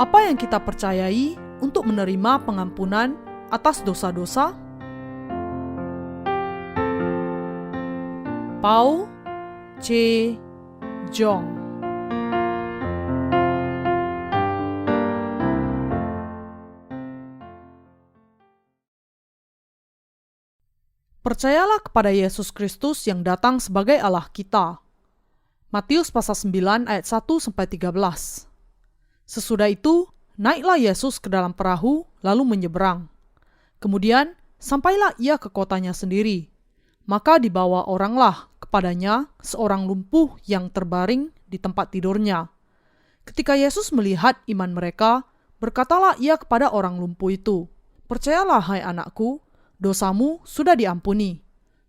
Apa yang kita percayai untuk menerima pengampunan atas dosa-dosa? Paul C. Jong. Percayalah kepada Yesus Kristus yang datang sebagai Allah kita. Matius pasal 9 ayat 1-13. Sesudah itu, naiklah Yesus ke dalam perahu lalu menyeberang. Kemudian, sampailah ia ke kotanya sendiri. Maka dibawa oranglah kepadanya seorang lumpuh yang terbaring di tempat tidurnya. Ketika Yesus melihat iman mereka, berkatalah ia kepada orang lumpuh itu, "Percayalah, hai anakku, dosamu sudah diampuni."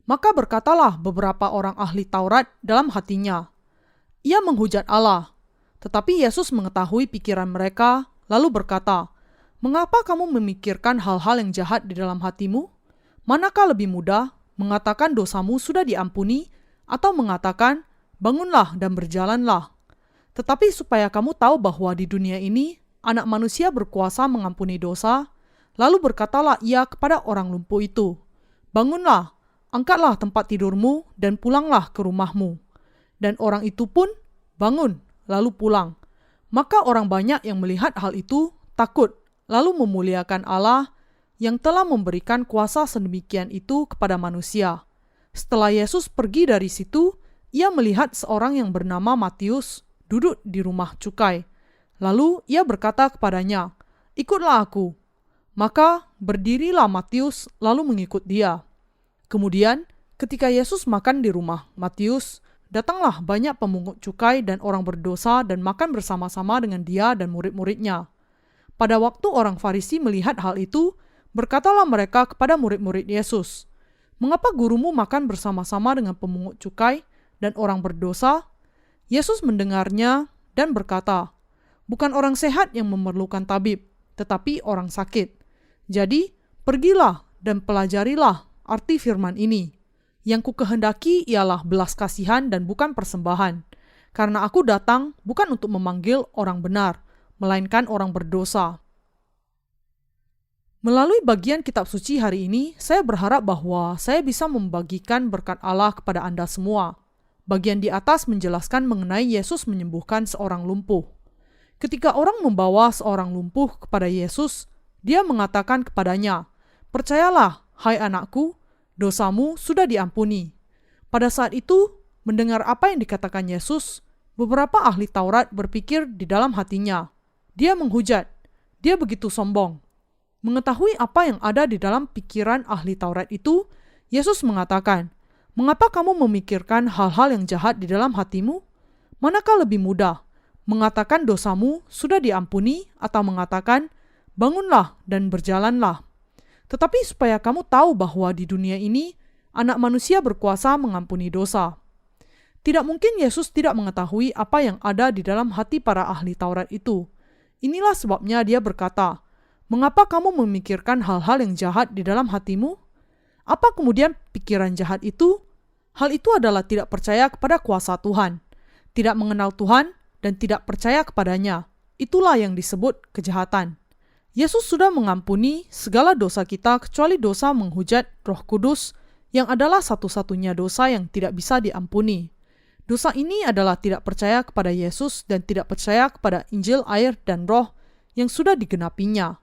Maka berkatalah beberapa orang ahli Taurat dalam hatinya, "Ia menghujat Allah." Tetapi Yesus mengetahui pikiran mereka, lalu berkata, "Mengapa kamu memikirkan hal-hal yang jahat di dalam hatimu? Manakah lebih mudah, mengatakan dosamu sudah diampuni, atau mengatakan, bangunlah dan berjalanlah? Tetapi supaya kamu tahu bahwa di dunia ini, Anak Manusia berkuasa mengampuni dosa." Lalu berkatalah ia kepada orang lumpuh itu, "Bangunlah, angkatlah tempat tidurmu, dan pulanglah ke rumahmu." Dan orang itu pun bangun, lalu pulang. Maka orang banyak yang melihat hal itu takut, lalu memuliakan Allah yang telah memberikan kuasa sedemikian itu kepada manusia. Setelah Yesus pergi dari situ, ia melihat seorang yang bernama Matius duduk di rumah cukai. Lalu ia berkata kepadanya, "Ikutlah aku." Maka berdirilah Matius lalu mengikut dia. Kemudian ketika Yesus makan di rumah Matius, datanglah banyak pemungut cukai dan orang berdosa dan makan bersama-sama dengan dia dan murid-muridnya. Pada waktu orang Farisi melihat hal itu, berkatalah mereka kepada murid-murid Yesus, "Mengapa gurumu makan bersama-sama dengan pemungut cukai dan orang berdosa?" Yesus mendengarnya dan berkata, "Bukan orang sehat yang memerlukan tabib, tetapi orang sakit. Jadi, pergilah dan pelajarilah arti firman ini. Yang kukehendaki ialah belas kasihan dan bukan persembahan. Karena aku datang bukan untuk memanggil orang benar, melainkan orang berdosa." Melalui bagian kitab suci hari ini, saya berharap bahwa saya bisa membagikan berkat Allah kepada Anda semua. Bagian di atas menjelaskan mengenai Yesus menyembuhkan seorang lumpuh. Ketika orang membawa seorang lumpuh kepada Yesus, dia mengatakan kepadanya, "Percayalah, hai anakku, dosamu sudah diampuni." Pada saat itu, mendengar apa yang dikatakan Yesus, beberapa ahli Taurat berpikir di dalam hatinya, "Dia menghujat, dia begitu sombong." Mengetahui apa yang ada di dalam pikiran ahli Taurat itu, Yesus mengatakan, "Mengapa kamu memikirkan hal-hal yang jahat di dalam hatimu? Manakah lebih mudah, mengatakan dosamu sudah diampuni atau mengatakan, bangunlah dan berjalanlah? Tetapi supaya kamu tahu bahwa di dunia ini, Anak Manusia berkuasa mengampuni dosa." Tidak mungkin Yesus tidak mengetahui apa yang ada di dalam hati para ahli Taurat itu. Inilah sebabnya dia berkata, "Mengapa kamu memikirkan hal-hal yang jahat di dalam hatimu?" Apa kemudian pikiran jahat itu? Hal itu adalah tidak percaya kepada kuasa Tuhan, tidak mengenal Tuhan, dan tidak percaya kepadanya. Itulah yang disebut kejahatan. Yesus sudah mengampuni segala dosa kita kecuali dosa menghujat Roh Kudus yang adalah satu-satunya dosa yang tidak bisa diampuni. Dosa ini adalah tidak percaya kepada Yesus dan tidak percaya kepada Injil air dan Roh yang sudah digenapinya.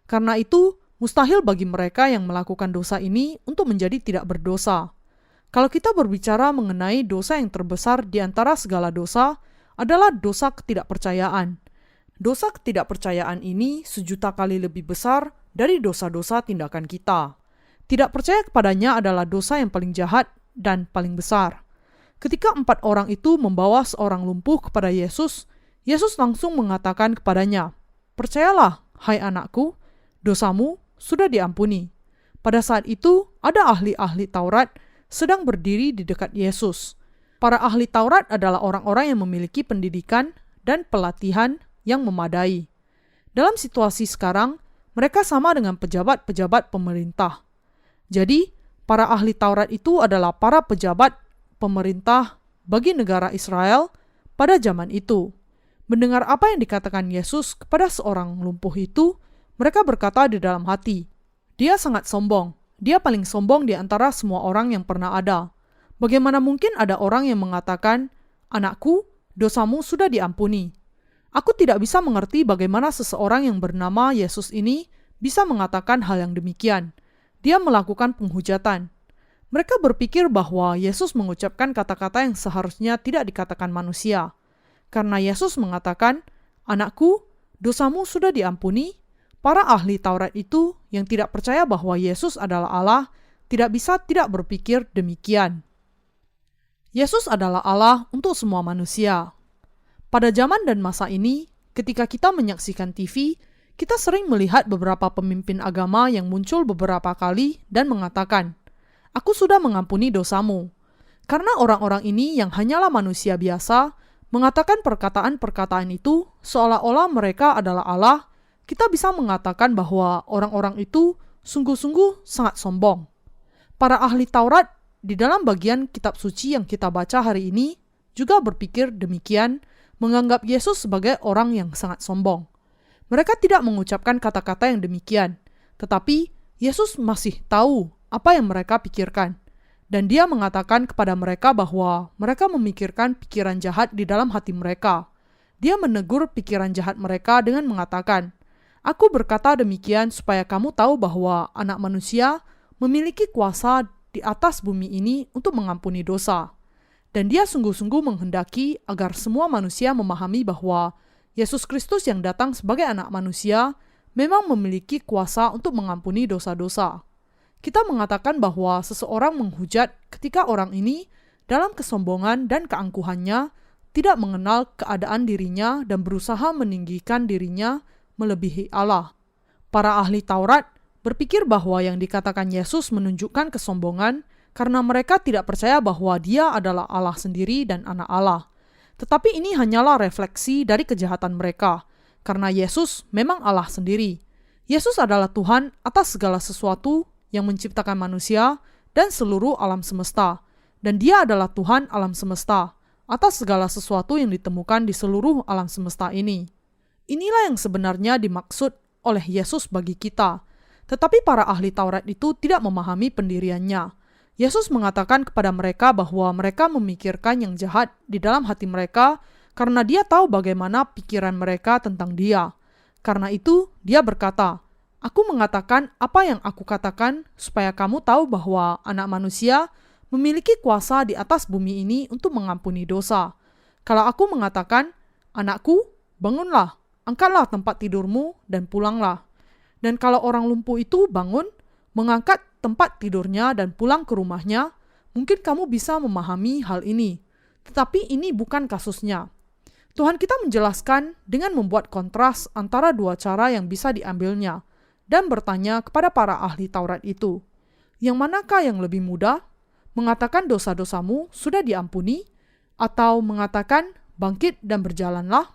Karena itu, mustahil bagi mereka yang melakukan dosa ini untuk menjadi tidak berdosa. Kalau kita berbicara mengenai dosa yang terbesar di antara segala dosa adalah dosa ketidakpercayaan. Dosa ketidakpercayaan ini sejuta kali lebih besar dari dosa-dosa tindakan kita. Tidak percaya kepadanya adalah dosa yang paling jahat dan paling besar. Ketika 4 orang itu membawa seorang lumpuh kepada Yesus, Yesus langsung mengatakan kepadanya, "Percayalah, hai anakku, dosamu sudah diampuni." Pada saat itu, ada ahli-ahli Taurat sedang berdiri di dekat Yesus. Para ahli Taurat adalah orang-orang yang memiliki pendidikan dan pelatihan yang memadai. Dalam situasi sekarang, mereka sama dengan pejabat-pejabat pemerintah. Jadi, para ahli Taurat itu adalah para pejabat pemerintah bagi negara Israel pada zaman itu. Mendengar apa yang dikatakan Yesus kepada seorang lumpuh itu, mereka berkata di dalam hati, "Dia sangat sombong. Dia paling sombong di antara semua orang yang pernah ada. Bagaimana mungkin ada orang yang mengatakan, 'Anakku, dosamu sudah diampuni.'" Aku tidak bisa mengerti bagaimana seseorang yang bernama Yesus ini bisa mengatakan hal yang demikian. Dia melakukan penghujatan. Mereka berpikir bahwa Yesus mengucapkan kata-kata yang seharusnya tidak dikatakan manusia. Karena Yesus mengatakan, "Anakku, dosamu sudah diampuni," para ahli Taurat itu yang tidak percaya bahwa Yesus adalah Allah tidak bisa tidak berpikir demikian. Yesus adalah Allah untuk semua manusia. Pada zaman dan masa ini, ketika kita menyaksikan TV, kita sering melihat beberapa pemimpin agama yang muncul beberapa kali dan mengatakan, "Aku sudah mengampuni dosamu." Karena orang-orang ini yang hanyalah manusia biasa, mengatakan perkataan-perkataan itu seolah-olah mereka adalah Allah, kita bisa mengatakan bahwa orang-orang itu sungguh-sungguh sangat sombong. Para ahli Taurat di dalam bagian kitab suci yang kita baca hari ini juga berpikir demikian, menganggap Yesus sebagai orang yang sangat sombong. Mereka tidak mengucapkan kata-kata yang demikian, tetapi Yesus masih tahu apa yang mereka pikirkan. Dan dia mengatakan kepada mereka bahwa mereka memikirkan pikiran jahat di dalam hati mereka. Dia menegur pikiran jahat mereka dengan mengatakan, "Aku berkata demikian supaya kamu tahu bahwa Anak Manusia memiliki kuasa di atas bumi ini untuk mengampuni dosa." Dan dia sungguh-sungguh menghendaki agar semua manusia memahami bahwa Yesus Kristus yang datang sebagai Anak Manusia memang memiliki kuasa untuk mengampuni dosa-dosa. Kita mengatakan bahwa seseorang menghujat ketika orang ini dalam kesombongan dan keangkuhannya tidak mengenal keadaan dirinya dan berusaha meninggikan dirinya melebihi Allah. Para ahli Taurat berpikir bahwa yang dikatakan Yesus menunjukkan kesombongan karena mereka tidak percaya bahwa dia adalah Allah sendiri dan anak Allah. Tetapi ini hanyalah refleksi dari kejahatan mereka, karena Yesus memang Allah sendiri. Yesus adalah Tuhan atas segala sesuatu yang menciptakan manusia dan seluruh alam semesta. Dan dia adalah Tuhan alam semesta atas segala sesuatu yang ditemukan di seluruh alam semesta ini. Inilah yang sebenarnya dimaksud oleh Yesus bagi kita. Tetapi para ahli Taurat itu tidak memahami pendiriannya. Yesus mengatakan kepada mereka bahwa mereka memikirkan yang jahat di dalam hati mereka karena dia tahu bagaimana pikiran mereka tentang dia. Karena itu, dia berkata, "Aku mengatakan apa yang aku katakan supaya kamu tahu bahwa Anak Manusia memiliki kuasa di atas bumi ini untuk mengampuni dosa. Kalau aku mengatakan, 'Anakku, bangunlah, angkatlah tempat tidurmu dan pulanglah.' Dan kalau orang lumpuh itu bangun, mengangkat tempat tidurnya dan pulang ke rumahnya, mungkin kamu bisa memahami hal ini. Tetapi ini bukan kasusnya." Tuhan kita menjelaskan dengan membuat kontras antara dua cara yang bisa diambilnya dan bertanya kepada para ahli Taurat itu, "Yang manakah yang lebih mudah? Mengatakan dosa-dosamu sudah diampuni, atau mengatakan bangkit dan berjalanlah?"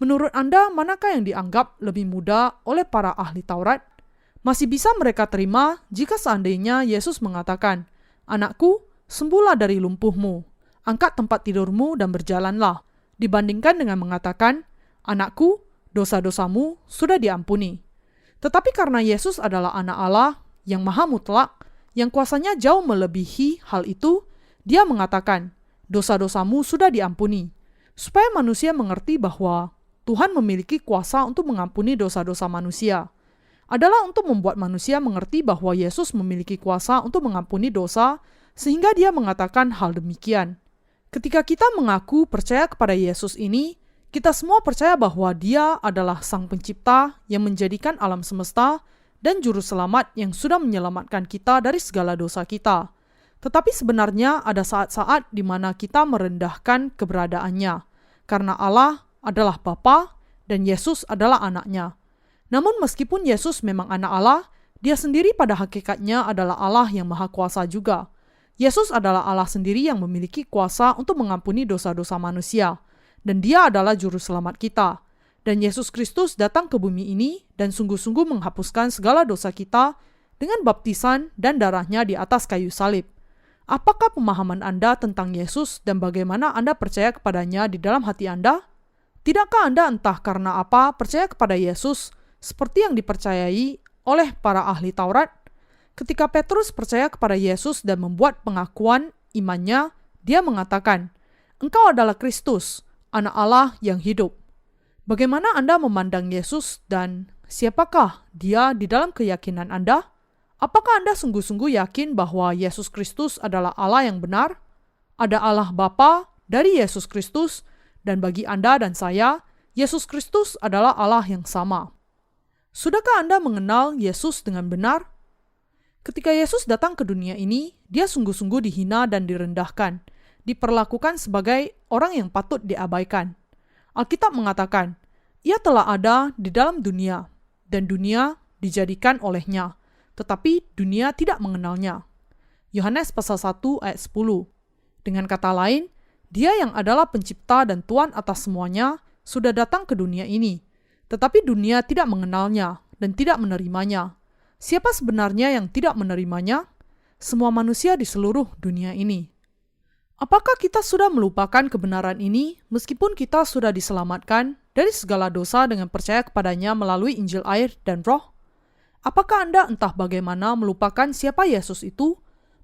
Menurut Anda, manakah yang dianggap lebih mudah oleh para ahli Taurat? Masih bisa mereka terima jika seandainya Yesus mengatakan, "Anakku, sembuhlah dari lumpuhmu, angkat tempat tidurmu dan berjalanlah," dibandingkan dengan mengatakan, "Anakku, dosa-dosamu sudah diampuni." Tetapi karena Yesus adalah anak Allah yang maha mutlak, yang kuasanya jauh melebihi hal itu, dia mengatakan, "Dosa-dosamu sudah diampuni," supaya manusia mengerti bahwa Tuhan memiliki kuasa untuk mengampuni dosa-dosa manusia. Adalah untuk membuat manusia mengerti bahwa Yesus memiliki kuasa untuk mengampuni dosa, sehingga dia mengatakan hal demikian. Ketika kita mengaku percaya kepada Yesus ini, kita semua percaya bahwa dia adalah Sang Pencipta yang menjadikan alam semesta dan Juru Selamat yang sudah menyelamatkan kita dari segala dosa kita. Tetapi sebenarnya ada saat-saat di mana kita merendahkan keberadaannya, karena Allah adalah Bapa dan Yesus adalah anaknya. Namun meskipun Yesus memang anak Allah, dia sendiri pada hakikatnya adalah Allah yang maha kuasa juga. Yesus adalah Allah sendiri yang memiliki kuasa untuk mengampuni dosa-dosa manusia, dan dia adalah juru selamat kita. Dan Yesus Kristus datang ke bumi ini dan sungguh-sungguh menghapuskan segala dosa kita dengan baptisan dan darahnya di atas kayu salib. Apakah pemahaman Anda tentang Yesus dan bagaimana Anda percaya kepadanya di dalam hati Anda? Tidakkah Anda entah karena apa percaya kepada Yesus seperti yang dipercayai oleh para ahli Taurat? Ketika Petrus percaya kepada Yesus dan membuat pengakuan imannya, dia mengatakan, "Engkau adalah Kristus, Anak Allah yang hidup." Bagaimana Anda memandang Yesus dan siapakah dia di dalam keyakinan Anda? Apakah Anda sungguh-sungguh yakin bahwa Yesus Kristus adalah Allah yang benar? Ada Allah Bapa dari Yesus Kristus, dan bagi Anda dan saya, Yesus Kristus adalah Allah yang sama. Sudahkah Anda mengenal Yesus dengan benar? Ketika Yesus datang ke dunia ini, dia sungguh-sungguh dihina dan direndahkan, diperlakukan sebagai orang yang patut diabaikan. Alkitab mengatakan, ia telah ada di dalam dunia, dan dunia dijadikan olehnya, tetapi dunia tidak mengenalnya. Yohanes pasal 1 ayat 10. Dengan kata lain, dia yang adalah pencipta dan Tuhan atas semuanya sudah datang ke dunia ini, tetapi dunia tidak mengenalnya dan tidak menerimanya. Siapa sebenarnya yang tidak menerimanya? Semua manusia di seluruh dunia ini. Apakah kita sudah melupakan kebenaran ini meskipun kita sudah diselamatkan dari segala dosa dengan percaya kepadanya melalui Injil air dan Roh? Apakah Anda entah bagaimana melupakan siapa Yesus itu,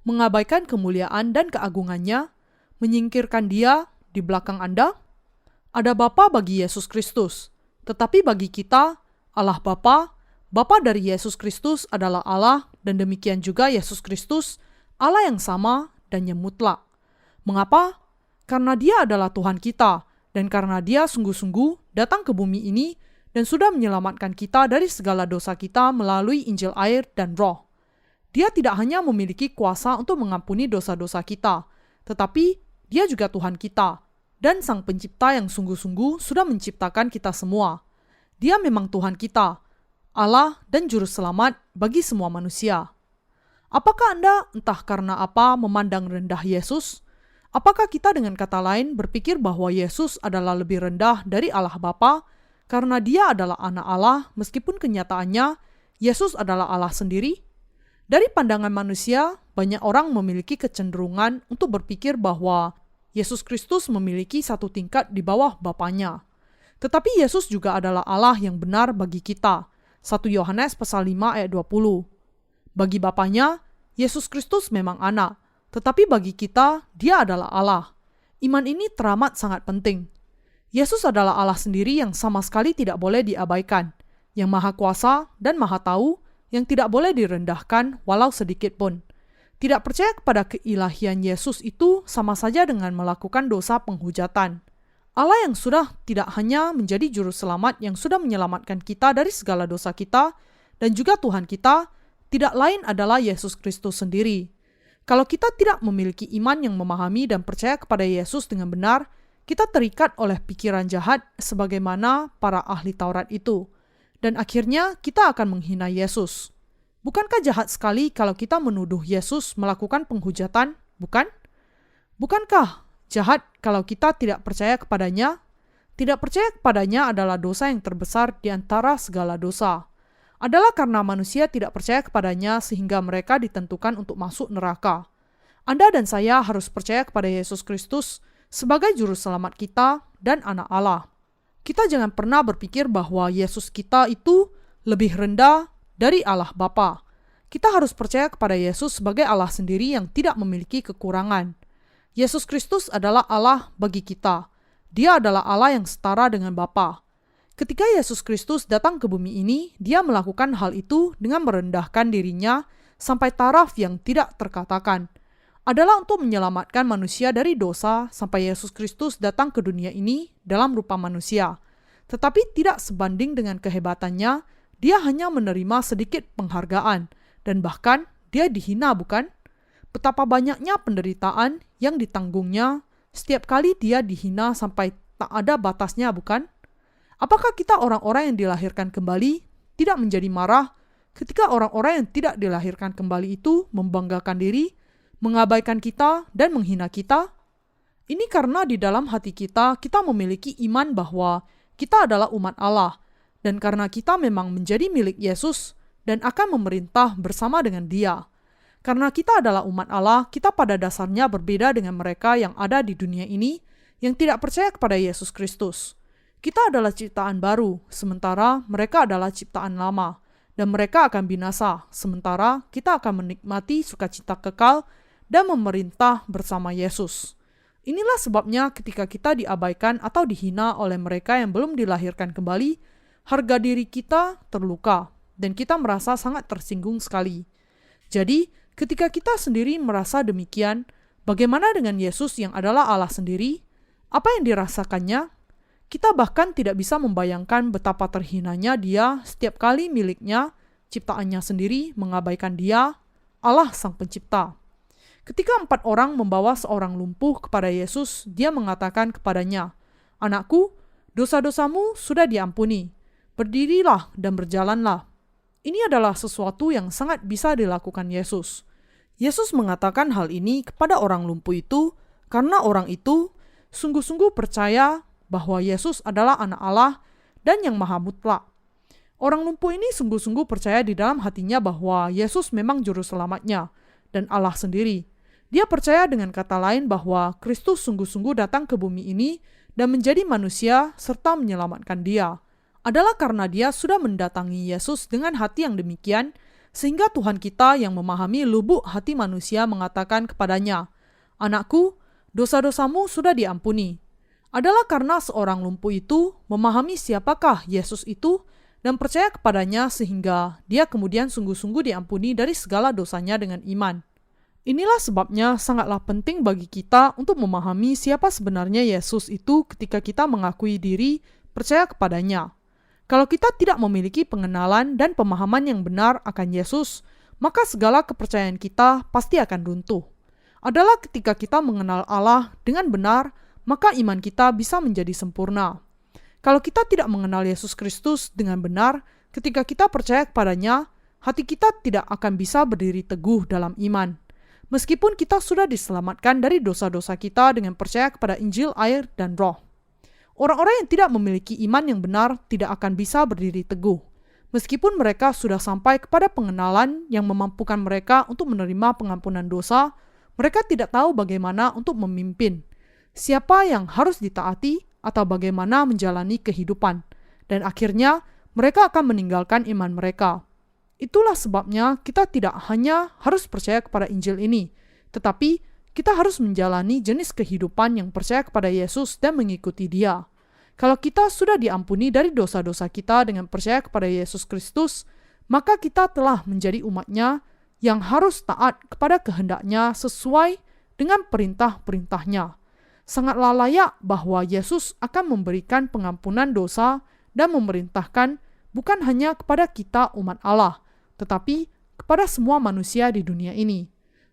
mengabaikan kemuliaan dan keagungannya, menyingkirkan dia di belakang Anda? Ada Bapa bagi Yesus Kristus, tetapi bagi kita, Allah Bapa dari Yesus Kristus adalah Allah, dan demikian juga Yesus Kristus, Allah yang sama dan yang mutlak. Mengapa? Karena dia adalah Tuhan kita, dan karena dia sungguh-sungguh datang ke bumi ini dan sudah menyelamatkan kita dari segala dosa kita melalui Injil air dan Roh. Dia tidak hanya memiliki kuasa untuk mengampuni dosa-dosa kita, tetapi dia juga Tuhan kita, dan Sang Pencipta yang sungguh-sungguh sudah menciptakan kita semua. Dia memang Tuhan kita, Allah dan Juru Selamat bagi semua manusia. Apakah Anda entah karena apa memandang rendah Yesus? Apakah kita dengan kata lain berpikir bahwa Yesus adalah lebih rendah dari Allah Bapa karena dia adalah anak Allah meskipun kenyataannya Yesus adalah Allah sendiri? Dari pandangan manusia, banyak orang memiliki kecenderungan untuk berpikir bahwa Yesus Kristus memiliki satu tingkat di bawah Bapanya. Tetapi Yesus juga adalah Allah yang benar bagi kita. 1 Yohanes pasal 5 ayat 20. Bagi Bapanya, Yesus Kristus memang anak, tetapi bagi kita, dia adalah Allah. Iman ini teramat sangat penting. Yesus adalah Allah sendiri yang sama sekali tidak boleh diabaikan, yang maha kuasa dan maha tahu, yang tidak boleh direndahkan walau sedikit pun. Tidak percaya kepada keilahian Yesus itu sama saja dengan melakukan dosa penghujatan. Allah yang sudah tidak hanya menjadi juru selamat yang sudah menyelamatkan kita dari segala dosa kita, dan juga Tuhan kita, tidak lain adalah Yesus Kristus sendiri. Kalau kita tidak memiliki iman yang memahami dan percaya kepada Yesus dengan benar, kita terikat oleh pikiran jahat sebagaimana para ahli Taurat itu. Dan akhirnya kita akan menghina Yesus. Bukankah jahat sekali kalau kita menuduh Yesus melakukan penghujatan, bukan? Bukankah jahat kalau kita tidak percaya kepadanya? Tidak percaya kepadanya adalah dosa yang terbesar di antara segala dosa. Adalah karena manusia tidak percaya kepadanya sehingga mereka ditentukan untuk masuk neraka. Anda dan saya harus percaya kepada Yesus Kristus sebagai juru selamat kita dan anak Allah. Kita jangan pernah berpikir bahwa Yesus kita itu lebih rendah dari Allah Bapa. Kita harus percaya kepada Yesus sebagai Allah sendiri yang tidak memiliki kekurangan. Yesus Kristus adalah Allah bagi kita. Dia adalah Allah yang setara dengan Bapa. Ketika Yesus Kristus datang ke bumi ini, dia melakukan hal itu dengan merendahkan dirinya sampai taraf yang tidak terkatakan. Adalah untuk menyelamatkan manusia dari dosa sampai Yesus Kristus datang ke dunia ini dalam rupa manusia. Tetapi tidak sebanding dengan kehebatannya, dia hanya menerima sedikit penghargaan, dan bahkan dia dihina, bukan? Betapa banyaknya penderitaan yang ditanggungnya setiap kali dia dihina sampai tak ada batasnya, bukan? Apakah kita orang-orang yang dilahirkan kembali tidak menjadi marah ketika orang-orang yang tidak dilahirkan kembali itu membanggakan diri, mengabaikan kita, dan menghina kita? Ini karena di dalam hati kita memiliki iman bahwa kita adalah umat Allah, dan karena kita memang menjadi milik Yesus dan akan memerintah bersama dengan Dia. Karena kita adalah umat Allah, kita pada dasarnya berbeda dengan mereka yang ada di dunia ini yang tidak percaya kepada Yesus Kristus. Kita adalah ciptaan baru, sementara mereka adalah ciptaan lama, dan mereka akan binasa, sementara kita akan menikmati sukacita kekal dan memerintah bersama Yesus. Inilah sebabnya ketika kita diabaikan atau dihina oleh mereka yang belum dilahirkan kembali, harga diri kita terluka, dan kita merasa sangat tersinggung sekali. Jadi, ketika kita sendiri merasa demikian, bagaimana dengan Yesus yang adalah Allah sendiri? Apa yang dirasakannya? Kita bahkan tidak bisa membayangkan betapa terhinanya dia setiap kali miliknya, ciptaannya sendiri, mengabaikan dia, Allah Sang Pencipta. Ketika 4 orang membawa seorang lumpuh kepada Yesus, dia mengatakan kepadanya, "Anakku, dosa-dosamu sudah diampuni. Berdirilah dan berjalanlah." Ini adalah sesuatu yang sangat bisa dilakukan Yesus. Yesus mengatakan hal ini kepada orang lumpuh itu karena orang itu sungguh-sungguh percaya bahwa Yesus adalah anak Allah dan yang maha mutlak. Orang lumpuh ini sungguh-sungguh percaya di dalam hatinya bahwa Yesus memang juru selamatnya dan Allah sendiri. Dia percaya dengan kata lain bahwa Kristus sungguh-sungguh datang ke bumi ini dan menjadi manusia serta menyelamatkan dia. Adalah karena dia sudah mendatangi Yesus dengan hati yang demikian, sehingga Tuhan kita yang memahami lubuk hati manusia mengatakan kepadanya, "Anakku, dosa-dosamu sudah diampuni." Adalah karena seorang lumpuh itu memahami siapakah Yesus itu dan percaya kepadanya sehingga dia kemudian sungguh-sungguh diampuni dari segala dosanya dengan iman. Inilah sebabnya sangatlah penting bagi kita untuk memahami siapa sebenarnya Yesus itu ketika kita mengakui diri percaya kepadanya. Kalau kita tidak memiliki pengenalan dan pemahaman yang benar akan Yesus, maka segala kepercayaan kita pasti akan runtuh. Adalah ketika kita mengenal Allah dengan benar, maka iman kita bisa menjadi sempurna. Kalau kita tidak mengenal Yesus Kristus dengan benar, ketika kita percaya kepadanya, hati kita tidak akan bisa berdiri teguh dalam iman. Meskipun kita sudah diselamatkan dari dosa-dosa kita dengan percaya kepada Injil, air, dan Roh. Orang-orang yang tidak memiliki iman yang benar tidak akan bisa berdiri teguh. Meskipun mereka sudah sampai kepada pengenalan yang memampukan mereka untuk menerima pengampunan dosa, mereka tidak tahu bagaimana untuk memimpin. Siapa yang harus ditaati atau bagaimana menjalani kehidupan, dan akhirnya mereka akan meninggalkan iman mereka. Itulah sebabnya kita tidak hanya harus percaya kepada Injil ini, tetapi kita harus menjalani jenis kehidupan yang percaya kepada Yesus dan mengikuti Dia. Kalau kita sudah diampuni dari dosa-dosa kita dengan percaya kepada Yesus Kristus, maka kita telah menjadi umat-Nya yang harus taat kepada kehendak-Nya sesuai dengan perintah-perintah-Nya. Sangatlah layak bahwa Yesus akan memberikan pengampunan dosa dan memerintahkan bukan hanya kepada kita umat Allah, tetapi kepada semua manusia di dunia ini.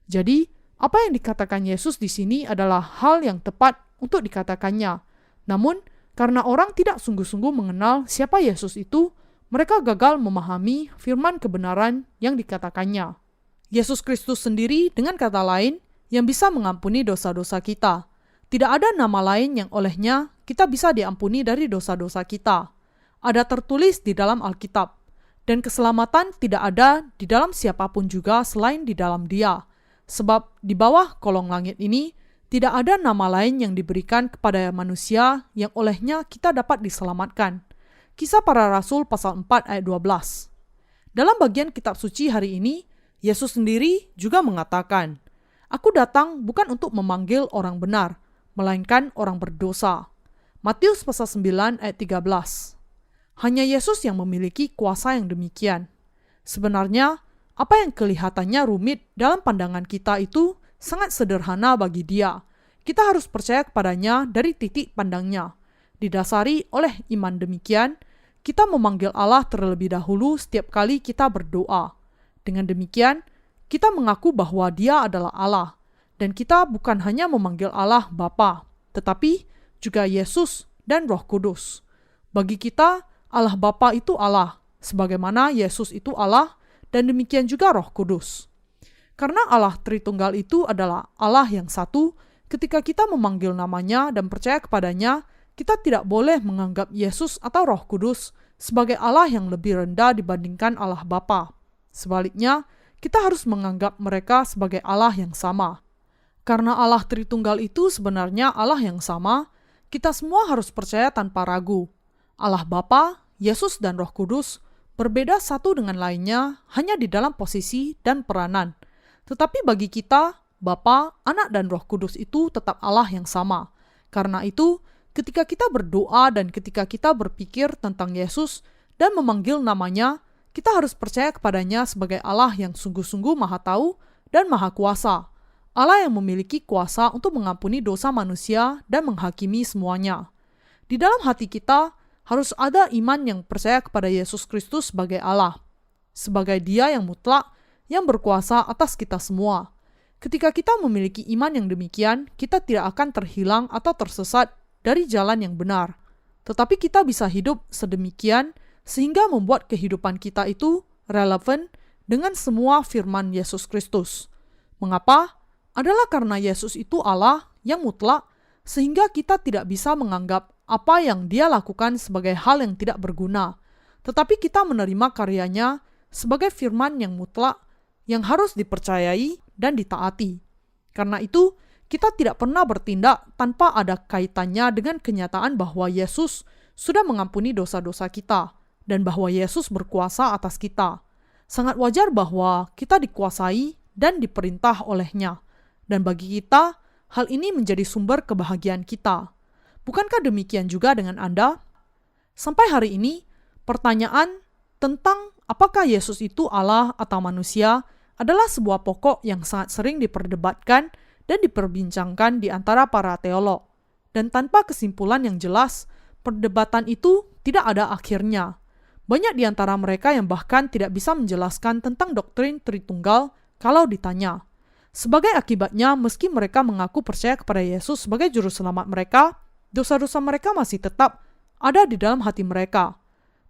Jadi, apa yang dikatakan Yesus di sini adalah hal yang tepat untuk dikatakannya. Namun, karena orang tidak sungguh-sungguh mengenal siapa Yesus itu, mereka gagal memahami firman kebenaran yang dikatakannya. Yesus Kristus sendiri dengan kata lain yang bisa mengampuni dosa-dosa kita. Tidak ada nama lain yang olehnya kita bisa diampuni dari dosa-dosa kita. Ada tertulis di dalam Alkitab, dan keselamatan tidak ada di dalam siapapun juga selain di dalam Dia. Sebab di bawah kolong langit ini, tidak ada nama lain yang diberikan kepada manusia yang olehnya kita dapat diselamatkan. Kisah Para Rasul pasal 4 ayat 12. Dalam bagian kitab suci hari ini, Yesus sendiri juga mengatakan, "Aku datang bukan untuk memanggil orang benar, melainkan orang berdosa." Matius pasal 9 ayat 13. Hanya Yesus yang memiliki kuasa yang demikian. Sebenarnya, apa yang kelihatannya rumit dalam pandangan kita itu sangat sederhana bagi Dia. Kita harus percaya kepadanya dari titik pandangnya. Didasari oleh iman demikian, kita memanggil Allah terlebih dahulu setiap kali kita berdoa. Dengan demikian, kita mengaku bahwa Dia adalah Allah. Dan kita bukan hanya memanggil Allah Bapa, tetapi juga Yesus dan Roh Kudus. Bagi kita, Allah Bapa itu Allah, sebagaimana Yesus itu Allah, dan demikian juga Roh Kudus. Karena Allah Tritunggal itu adalah Allah yang satu, ketika kita memanggil namanya dan percaya kepadanya, kita tidak boleh menganggap Yesus atau Roh Kudus sebagai Allah yang lebih rendah dibandingkan Allah Bapa. Sebaliknya, kita harus menganggap mereka sebagai Allah yang sama. Karena Allah Tritunggal itu sebenarnya Allah yang sama, kita semua harus percaya tanpa ragu Allah Bapa, Yesus, dan Roh Kudus berbeda satu dengan lainnya hanya di dalam posisi dan peranan. Tetapi bagi kita, Bapa, Anak, dan Roh Kudus itu tetap Allah yang sama. Karena itu, ketika kita berdoa dan ketika kita berpikir tentang Yesus dan memanggil namanya, kita harus percaya kepadanya sebagai Allah yang sungguh-sungguh Maha Tahu dan Maha Kuasa. Allah yang memiliki kuasa untuk mengampuni dosa manusia dan menghakimi semuanya. Di dalam hati kita, harus ada iman yang percaya kepada Yesus Kristus sebagai Allah, sebagai Dia yang mutlak, yang berkuasa atas kita semua. Ketika kita memiliki iman yang demikian, kita tidak akan terhilang atau tersesat dari jalan yang benar. Tetapi kita bisa hidup sedemikian sehingga membuat kehidupan kita itu relevan dengan semua firman Yesus Kristus. Mengapa? Adalah karena Yesus itu Allah yang mutlak, sehingga kita tidak bisa menganggap apa yang Dia lakukan sebagai hal yang tidak berguna, tetapi kita menerima karyanya sebagai firman yang mutlak yang harus dipercayai dan ditaati. Karena itu, kita tidak pernah bertindak tanpa ada kaitannya dengan kenyataan bahwa Yesus sudah mengampuni dosa-dosa kita dan bahwa Yesus berkuasa atas kita. Sangat wajar bahwa kita dikuasai dan diperintah oleh-Nya, dan bagi kita, hal ini menjadi sumber kebahagiaan kita. Bukankah demikian juga dengan Anda? Sampai hari ini, pertanyaan tentang apakah Yesus itu Allah atau manusia adalah sebuah pokok yang sangat sering diperdebatkan dan diperbincangkan di antara para teolog. Dan tanpa kesimpulan yang jelas, perdebatan itu tidak ada akhirnya. Banyak di antara mereka yang bahkan tidak bisa menjelaskan tentang doktrin Tritunggal kalau ditanya. Sebagai akibatnya, meski mereka mengaku percaya kepada Yesus sebagai juru selamat mereka, dosa-dosa mereka masih tetap ada di dalam hati mereka.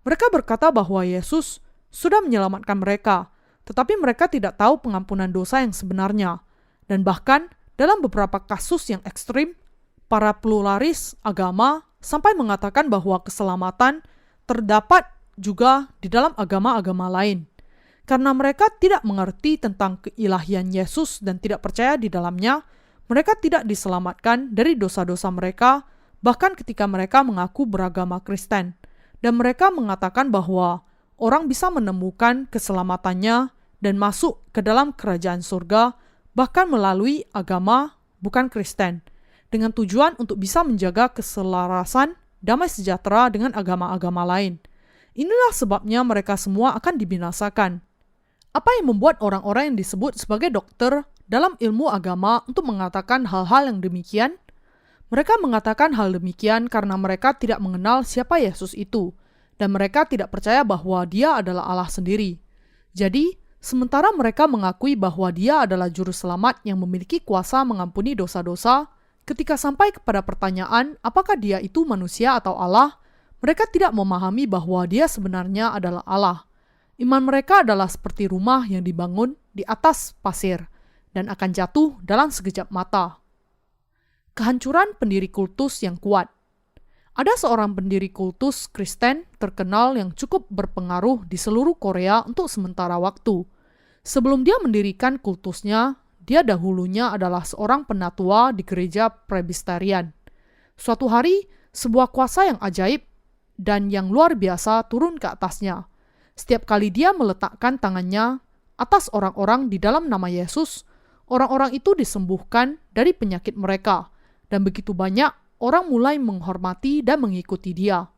Mereka berkata bahwa Yesus sudah menyelamatkan mereka, tetapi mereka tidak tahu pengampunan dosa yang sebenarnya. Dan bahkan dalam beberapa kasus yang ekstrim, para pluralis agama sampai mengatakan bahwa keselamatan terdapat juga di dalam agama-agama lain. Karena mereka tidak mengerti tentang keilahian Yesus dan tidak percaya di dalamnya, mereka tidak diselamatkan dari dosa-dosa mereka, bahkan ketika mereka mengaku beragama Kristen. Dan mereka mengatakan bahwa orang bisa menemukan keselamatannya dan masuk ke dalam kerajaan surga, bahkan melalui agama bukan Kristen, dengan tujuan untuk bisa menjaga keselarasan damai sejahtera dengan agama-agama lain. Inilah sebabnya mereka semua akan dibinasakan. Apa yang membuat orang-orang yang disebut sebagai dokter dalam ilmu agama untuk mengatakan hal-hal yang demikian? Mereka mengatakan hal demikian karena mereka tidak mengenal siapa Yesus itu, dan mereka tidak percaya bahwa Dia adalah Allah sendiri. Jadi, sementara mereka mengakui bahwa Dia adalah juru selamat yang memiliki kuasa mengampuni dosa-dosa, ketika sampai kepada pertanyaan apakah Dia itu manusia atau Allah, mereka tidak memahami bahwa Dia sebenarnya adalah Allah. Iman mereka adalah seperti rumah yang dibangun di atas pasir dan akan jatuh dalam sekejap mata. Kehancuran pendiri kultus yang kuat. Ada seorang pendiri kultus Kristen terkenal yang cukup berpengaruh di seluruh Korea untuk sementara waktu. Sebelum dia mendirikan kultusnya, dia dahulunya adalah seorang penatua di gereja Presbyterian. Suatu hari, sebuah kuasa yang ajaib dan yang luar biasa turun ke atasnya. Setiap kali dia meletakkan tangannya atas orang-orang di dalam nama Yesus, orang-orang itu disembuhkan dari penyakit mereka, dan begitu banyak orang mulai menghormati dan mengikuti dia.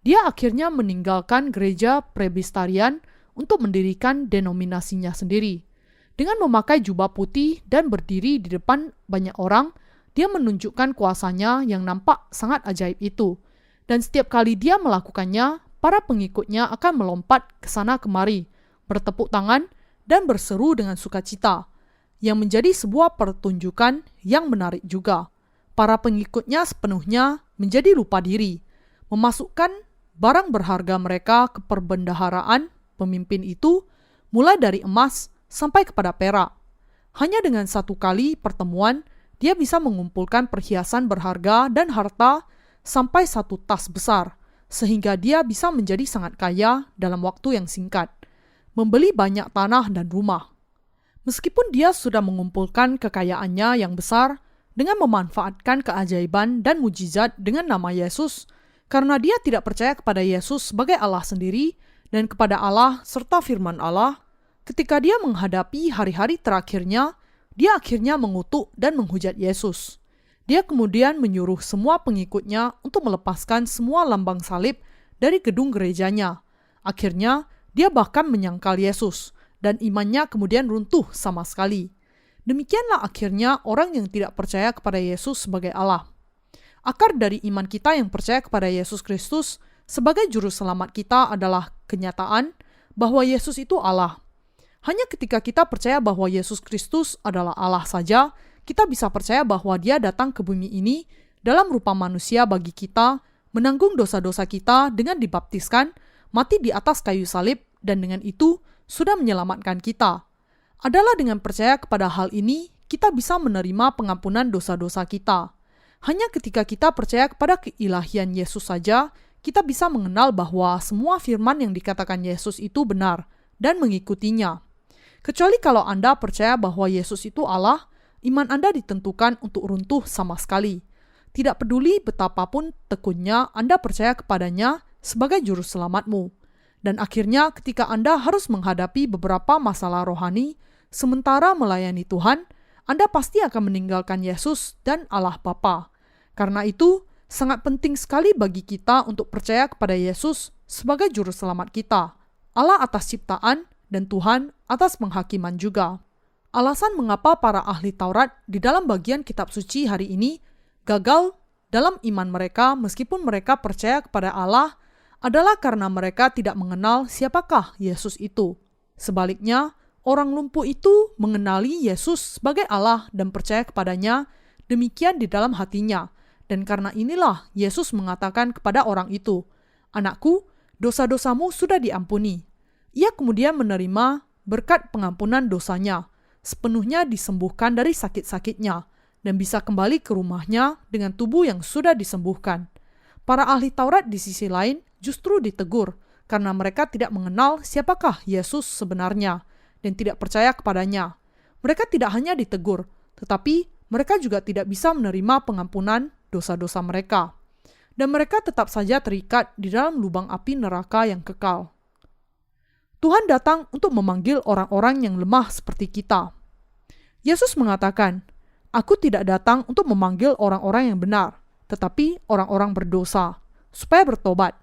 Dia akhirnya meninggalkan gereja Presbyterian untuk mendirikan denominasinya sendiri. Dengan memakai jubah putih dan berdiri di depan banyak orang, dia menunjukkan kuasanya yang nampak sangat ajaib itu. Dan setiap kali dia melakukannya, para pengikutnya akan melompat ke sana kemari, bertepuk tangan, dan berseru dengan sukacita, yang menjadi sebuah pertunjukan yang menarik juga. Para pengikutnya sepenuhnya menjadi lupa diri, memasukkan barang berharga mereka ke perbendaharaan pemimpin itu, mulai dari emas sampai kepada perak. Hanya dengan satu kali pertemuan, dia bisa mengumpulkan perhiasan berharga dan harta sampai 1 tas besar, sehingga dia bisa menjadi sangat kaya dalam waktu yang singkat, membeli banyak tanah dan rumah. Meskipun dia sudah mengumpulkan kekayaannya yang besar dengan memanfaatkan keajaiban dan mujizat dengan nama Yesus, Karena dia tidak percaya kepada Yesus sebagai Allah sendiri dan kepada Allah serta firman Allah, ketika dia menghadapi hari-hari terakhirnya, dia akhirnya mengutuk dan menghujat Yesus. Dia kemudian menyuruh semua pengikutnya untuk melepaskan semua lambang salib dari gedung gerejanya. Akhirnya, dia bahkan menyangkal Yesus, dan imannya kemudian runtuh sama sekali. Demikianlah akhirnya orang yang tidak percaya kepada Yesus sebagai Allah. Akar dari iman kita yang percaya kepada Yesus Kristus sebagai juru selamat kita adalah kenyataan bahwa Yesus itu Allah. Hanya ketika kita percaya bahwa Yesus Kristus adalah Allah saja, kita bisa percaya bahwa Dia datang ke bumi ini dalam rupa manusia bagi kita, menanggung dosa-dosa kita dengan dibaptiskan, mati di atas kayu salib, dan dengan itu sudah menyelamatkan kita. Adalah dengan percaya kepada hal ini, kita bisa menerima pengampunan dosa-dosa kita. Hanya ketika kita percaya kepada keilahian Yesus saja, kita bisa mengenal bahwa semua firman yang dikatakan Yesus itu benar dan mengikutinya. Kecuali kalau Anda percaya bahwa Yesus itu Allah, iman Anda ditentukan untuk runtuh sama sekali. Tidak peduli betapapun tekunnya Anda percaya kepadanya sebagai juru selamatmu. Dan akhirnya ketika Anda harus menghadapi beberapa masalah rohani, sementara melayani Tuhan, Anda pasti akan meninggalkan Yesus dan Allah Bapa. Karena itu, sangat penting sekali bagi kita untuk percaya kepada Yesus sebagai juru selamat kita, Allah atas ciptaan, dan Tuhan atas penghakiman juga. Alasan mengapa para ahli Taurat di dalam bagian kitab suci hari ini gagal dalam iman mereka meskipun mereka percaya kepada Allah adalah karena mereka tidak mengenal siapakah Yesus itu. Sebaliknya, orang lumpuh itu mengenali Yesus sebagai Allah dan percaya kepadanya demikian di dalam hatinya. Dan karena inilah Yesus mengatakan kepada orang itu, "Anakku, dosa-dosamu sudah diampuni." Ia kemudian menerima berkat pengampunan dosanya, sepenuhnya disembuhkan dari sakit-sakitnya, dan bisa kembali ke rumahnya dengan tubuh yang sudah disembuhkan. Para ahli Taurat di sisi lain justru ditegur, karena mereka tidak mengenal siapakah Yesus sebenarnya, dan tidak percaya kepadanya. Mereka tidak hanya ditegur, tetapi mereka juga tidak bisa menerima pengampunan dosa-dosa mereka. Dan mereka tetap saja terikat di dalam lubang api neraka yang kekal. Tuhan datang untuk memanggil orang-orang yang lemah seperti kita. Yesus mengatakan, "Aku tidak datang untuk memanggil orang-orang yang benar, tetapi orang-orang berdosa, supaya bertobat."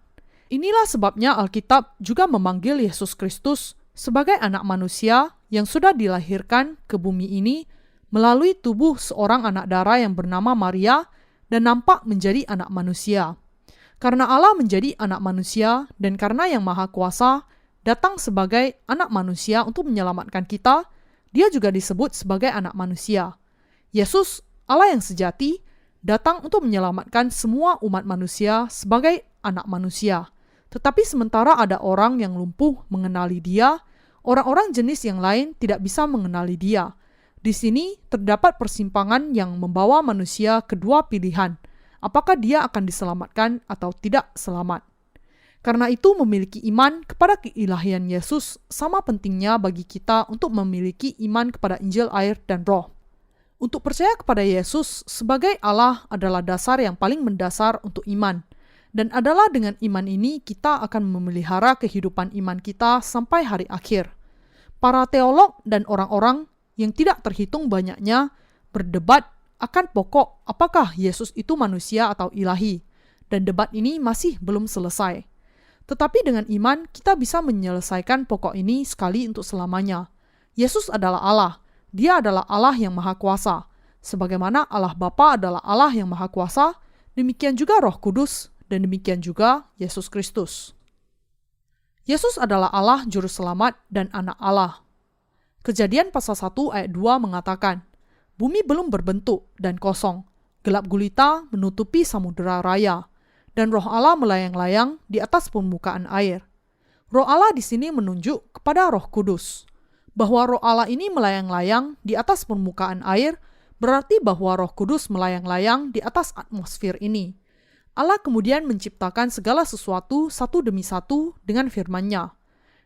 Inilah sebabnya Alkitab juga memanggil Yesus Kristus sebagai anak manusia yang sudah dilahirkan ke bumi ini melalui tubuh seorang anak darah yang bernama Maria dan nampak menjadi anak manusia. Karena Allah menjadi anak manusia dan karena Yang Maha Kuasa datang sebagai anak manusia untuk menyelamatkan kita, Dia juga disebut sebagai anak manusia. Yesus, Allah yang sejati, datang untuk menyelamatkan semua umat manusia sebagai anak manusia. Tetapi sementara ada orang yang lumpuh mengenali Dia, orang-orang jenis yang lain tidak bisa mengenali Dia. Di sini terdapat persimpangan yang membawa manusia ke dua pilihan, apakah dia akan diselamatkan atau tidak selamat. Karena itu memiliki iman kepada keilahian Yesus sama pentingnya bagi kita untuk memiliki iman kepada Injil, air, dan Roh. Untuk percaya kepada Yesus sebagai Allah adalah dasar yang paling mendasar untuk iman. Dan adalah dengan iman ini kita akan memelihara kehidupan iman kita sampai hari akhir. Para teolog dan orang-orang yang tidak terhitung banyaknya berdebat akan pokok apakah Yesus itu manusia atau ilahi, dan debat ini masih belum selesai. Tetapi dengan iman kita bisa menyelesaikan pokok ini sekali untuk selamanya. Yesus adalah Allah, Dia adalah Allah yang Maha Kuasa. Sebagaimana Allah Bapa adalah Allah yang Maha Kuasa, demikian juga Roh Kudus, dan demikian juga Yesus Kristus. Yesus adalah Allah Juru Selamat dan Anak Allah. Kejadian pasal 1 ayat 2 mengatakan, "Bumi belum berbentuk dan kosong, gelap gulita menutupi samudera raya, dan Roh Allah melayang-layang di atas permukaan air." Roh Allah di sini menunjuk kepada Roh Kudus. Bahwa Roh Allah ini melayang-layang di atas permukaan air, berarti bahwa Roh Kudus melayang-layang di atas atmosfer ini. Allah kemudian menciptakan segala sesuatu satu demi satu dengan firman-Nya.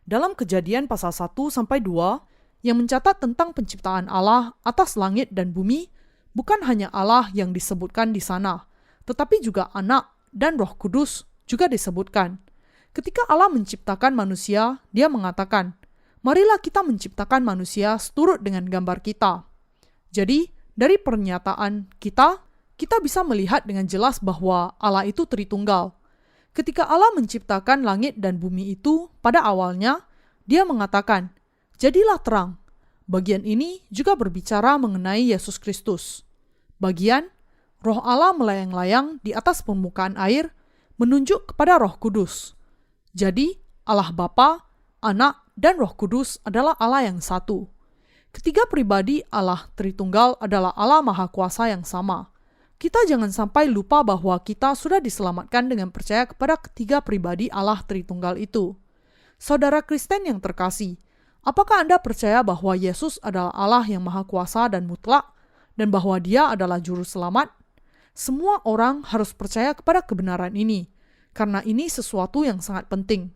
Dalam Kejadian pasal 1-2, yang mencatat tentang penciptaan Allah atas langit dan bumi, bukan hanya Allah yang disebutkan di sana, tetapi juga Anak dan Roh Kudus juga disebutkan. Ketika Allah menciptakan manusia, Dia mengatakan, "Marilah kita menciptakan manusia seturut dengan gambar kita." Jadi, dari pernyataan kita bisa melihat dengan jelas bahwa Allah itu Tritunggal. Ketika Allah menciptakan langit dan bumi itu, pada awalnya, Dia mengatakan, "Jadilah terang." Bagian ini juga berbicara mengenai Yesus Kristus. Bagian Roh Allah melayang-layang di atas permukaan air menunjuk kepada Roh Kudus. Jadi, Allah Bapa, Anak, dan Roh Kudus adalah Allah yang satu. Ketiga pribadi Allah Tritunggal adalah Allah Maha Kuasa yang sama. Kita jangan sampai lupa bahwa kita sudah diselamatkan dengan percaya kepada ketiga pribadi Allah Tritunggal itu. Saudara Kristen yang terkasih, apakah Anda percaya bahwa Yesus adalah Allah yang Maha Kuasa dan mutlak, dan bahwa Dia adalah Juru Selamat? Semua orang harus percaya kepada kebenaran ini, karena ini sesuatu yang sangat penting.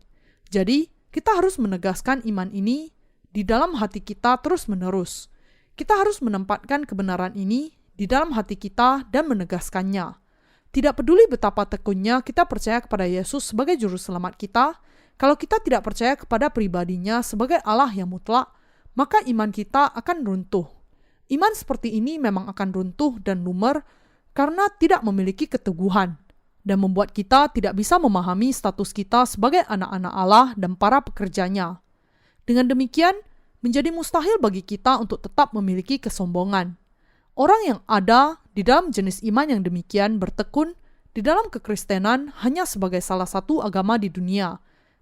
Jadi, kita harus menegaskan iman ini di dalam hati kita terus-menerus. Kita harus menempatkan kebenaran ini di dalam hati kita dan menegaskannya. Tidak peduli betapa tekunnya kita percaya kepada Yesus sebagai Juru Selamat kita, kalau kita tidak percaya kepada pribadinya sebagai Allah yang mutlak, maka iman kita akan runtuh. Iman seperti ini memang akan runtuh dan lumer karena tidak memiliki keteguhan dan membuat kita tidak bisa memahami status kita sebagai anak-anak Allah dan para pekerjanya. Dengan demikian, menjadi mustahil bagi kita untuk tetap memiliki kesombongan. Orang yang ada di dalam jenis iman yang demikian bertekun di dalam kekristenan hanya sebagai salah satu agama di dunia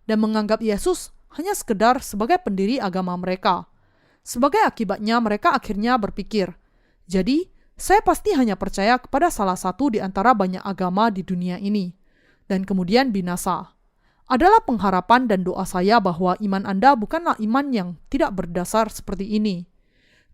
dan menganggap Yesus hanya sekedar sebagai pendiri agama mereka. Sebagai akibatnya mereka akhirnya berpikir, jadi saya pasti hanya percaya kepada salah satu di antara banyak agama di dunia ini, dan kemudian binasa. Adalah pengharapan dan doa saya bahwa iman Anda bukanlah iman yang tidak berdasar seperti ini.